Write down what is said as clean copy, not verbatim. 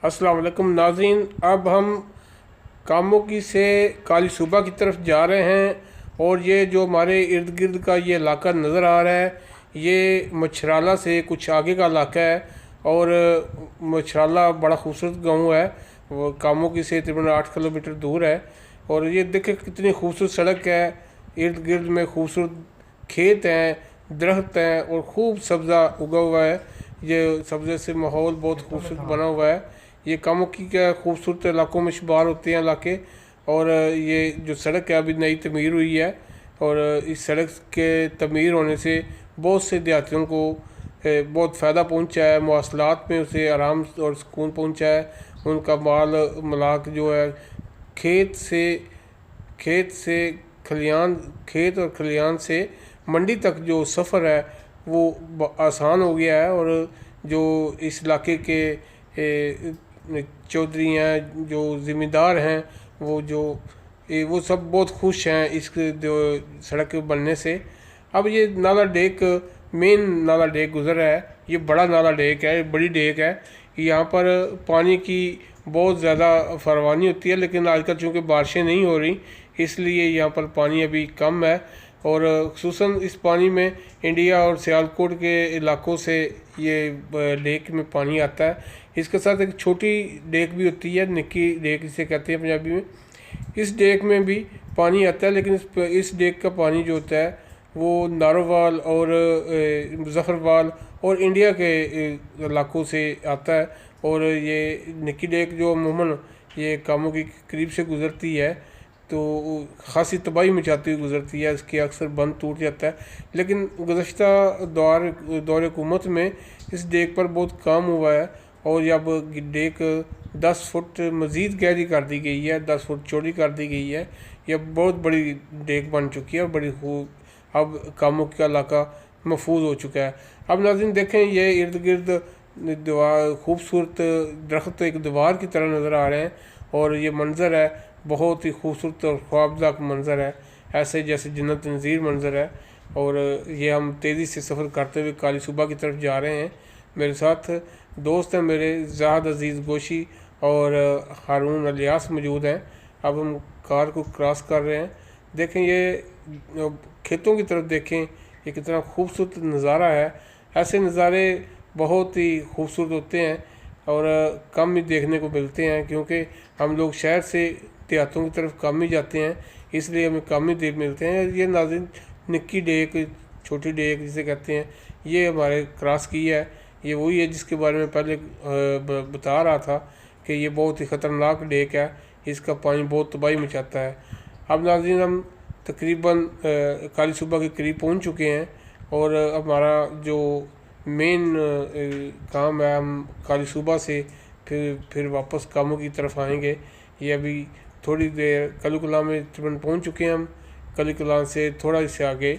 अस्सलाम वालेकुम नाज़रीन, अब हम कामोकी से काली सूबा की तरफ जा रहे हैं और ये जो हमारे इर्द गिर्द का ये इलाका नज़र आ रहा है, ये मछराला से कुछ आगे का इलाका है। और मछराला बड़ा खूबसूरत गांव है, वो कामोकी से तकरीबन 8 किलोमीटर दूर है। और ये देखें कितनी खूबसूरत सड़क है, इर्द गिर्द में खूबसूरत खेत हैं, दरख्त हैं और खूब सब्ज़ा उगा हुआ है। ये सब्ज़े से माहौल बहुत खूबसूरत बना हुआ है। ये कामोकी के खूबसूरत इलाकों में शुमार होते हैं इलाके। और ये जो सड़क है अभी नई तमीर हुई है, और इस सड़क के तमीर होने से बहुत से देहातियों को बहुत फ़ायदा पहुंचा है, मवासलात में उसे आराम और सुकून पहुंचा है। उनका माल मलाक जो है खेत से खलियान, खेत और खलियान से मंडी तक जो सफ़र है वो आसान हो गया है। और जो इस इलाके के चौधरी हैं, जो ज़िम्मेदार हैं, वो सब बहुत खुश हैं इस जो सड़क के बनने से। अब ये नाला डेक, मेन नाला डेक गुज़र रहा है। ये बड़ा नाला डेक है, बड़ी डेक है। यहाँ पर पानी की बहुत ज़्यादा फरवानी होती है, लेकिन आजकल चूँकि बारिशें नहीं हो रही इसलिए यहाँ पर पानी अभी कम है। और खुसूसन इस पानी में इंडिया और सियालकोट के इलाकों से ये लेक में पानी आता है। इसके साथ एक छोटी डेक भी होती है, निक्की डेक जिसे कहते हैं पंजाबी में। इस डेक में भी पानी आता है, लेकिन इस डेक का पानी जो होता है वो नारोवाल और मुजफ्फरवाल और इंडिया के इलाकों से आता है। और ये निक्की डेक जो अमूमन ये कामों के करीब से गुज़रती है तो ख़ासी तबाही मचाती हुई गुज़रती है, इसके अक्सर बंद टूट जाता है। लेकिन गुज़श्ता दौर हुकूमत में इस डेक पर बहुत काम हुआ है, और जब डेक 10 फुट मज़ीद गहरी कर दी गई है, 10 फुट चौड़ी कर दी गई है। यह बहुत बड़ी डेक बन चुकी है, बड़ी अब कामों का इलाका महफूज हो चुका है। अब नाज़रीन देखें, ये इर्द गिर्द दीवार, खूबसूरत दरख्त एक दीवार की तरह नज़र आ रहे हैं। और ये मंज़र है बहुत ही खूबसूरत और ख्वाबदाक मंज़र है, ऐसे जैसे जन्नत नज़ीर मंज़र है। और ये हम तेज़ी से सफ़र करते हुए काली सूबा की तरफ जा रहे हैं। मेरे साथ दोस्त हैं मेरे ज़ाहद अज़ीज़ गोशी और हारून अलियास मौजूद हैं। अब हम कार को क्रॉस कर रहे हैं। देखें ये खेतों की तरफ देखें, ये कितना खूबसूरत नज़ारा है। ऐसे नज़ारे बहुत ही खूबसूरत होते हैं और कम ही देखने को मिलते हैं, क्योंकि हम लोग शहर से देहातों की तरफ कम ही जाते हैं, इसलिए हमें कम ही देख मिलते हैं। ये नाज़रीन निक्की डेक, छोटी डेक जिसे कहते हैं, ये हमारे क्रॉस की है। ये वही है जिसके बारे में पहले बता रहा था कि ये बहुत ही ख़तरनाक डेक है, इसका पानी बहुत तबाही मचाता है। अब नाज़रीन हम तकरीबन काली सूबा के करीब पहुंच चुके हैं, और हमारा जो मेन काम है, हम काली सूबा से फिर वापस कामों की तरफ आएंगे। ये अभी थोड़ी देर कली कलां में तकरीबन पहुँच चुके हैं हम। कली कलां से थोड़ा इससे आगे